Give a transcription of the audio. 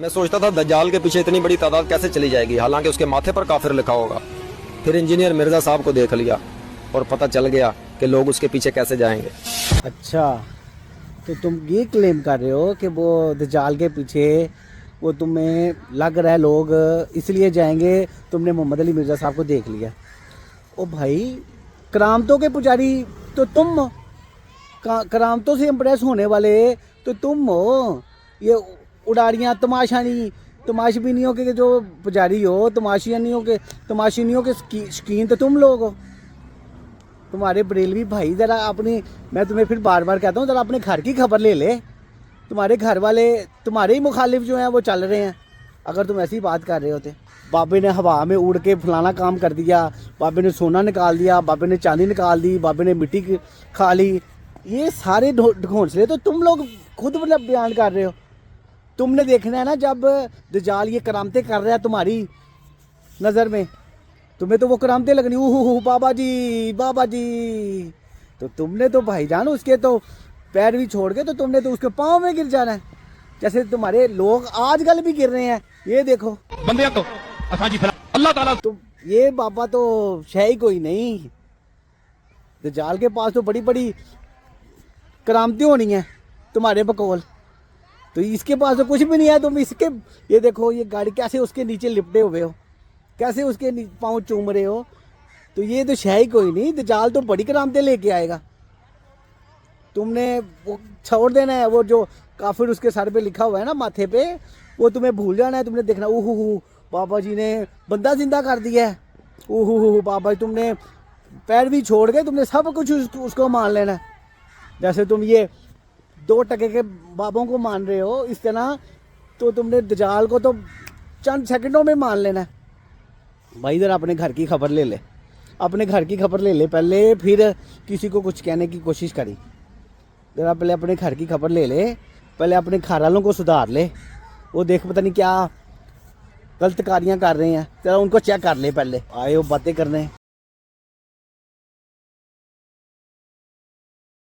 मैं सोचता था दज्जाल के पीछे इतनी बड़ी तादाद कैसे चली जाएगी, हालांकि उसके माथे पर काफिर लिखा होगा। फिर इंजीनियर मिर्जा साहब को देख लिया और पता चल गया कि लोग उसके पीछे कैसे जाएंगे। अच्छा, तो तुम ये क्लेम कर रहे हो कि वो दज्जाल के पीछे वो तुम्हें लग रहा है लोग इसलिए जाएंगे, तुमने मोहम्मद अली मिर्ज़ा साहब को देख लिया। ओ भाई, करामतों के पुजारी तो तुम हो, करामतों से इम्प्रेस होने वाले तो तुम हो। ये उड़ारियाँ तमाशबीनियों के जो पुजारी हो, तमाशीनियों के शकीन तो तुम लोग हो। तुम्हारे बरेलवी भाई, ज़रा अपनी, मैं तुम्हें फिर बार बार कहता हूँ, ज़रा अपने घर की खबर ले ले। तुम्हारे घर वाले तुम्हारे ही मुखालिफ जो हैं वो चल रहे हैं। अगर तुम ऐसी बात कर रहे होते, बाबे ने हवा में उड़ के फलाना काम कर दिया, बाबे ने सोना निकाल दिया, बाबे ने चांदी निकाल दी, बाबे ने मिट्टी खा ली, ये सारे घोंसले तो तुम लोग खुद बयान कर रहे हो। तुमने देखना है ना, जब दज्जाल ये करामतें कर रहा है तुम्हारी नज़र में, तुम्हें तो वो करामतें लगनी, ओह बाबा जी, तो तुमने तो भाईजान उसके तो पैर भी छोड़ के, तो तुमने तो उसके पाँव में गिर जाना है, जैसे तुम्हारे लोग आजकल भी गिर रहे हैं। ये देखो बंदे तो अल्लाह ताला, तो ये बाबा तो है ही कोई नहीं। दज्जाल के पास तो बड़ी बड़ी करामतें होनी हैं तुम्हारे बकौल, तो इसके पास तो कुछ भी नहीं है। तुम इसके, ये देखो ये गाड़ी कैसे उसके नीचे लिपटे हुए हो, कैसे उसके पाँव चूम रहे हो, तो ये तो है ही कोई नहीं। दज्जाल तो बड़ी करामतें लेके आएगा। तुमने वो छोड़ देना है, वो जो काफिर उसके सर पे लिखा हुआ है ना माथे पे, वो तुम्हें भूल जाना है। तुमने देखना, ओह बाबा जी ने बंदा जिंदा कर दिया है, ओह बाबा जी, तुमने पैर भी छोड़ के तुमने सब कुछ उसको मान लेना है। जैसे तुम ये 2 टके के बाबों को मान रहे हो, इस तरह तो तुमने दज्जाल को तो चंद सेकंडों में मान लेना है। भाई इधर अपने घर की खबर ले ले, अपने घर की खबर ले ले पहले, फिर किसी को कुछ कहने की कोशिश करी। जरा पहले अपने घर की खबर ले ले, पहले अपने घर वालों को सुधार ले। वो देख पता नहीं क्या गलत कारियाँ कर रहे हैं, जरा उनको चेक कर ले पहले। आए हो बातें करने।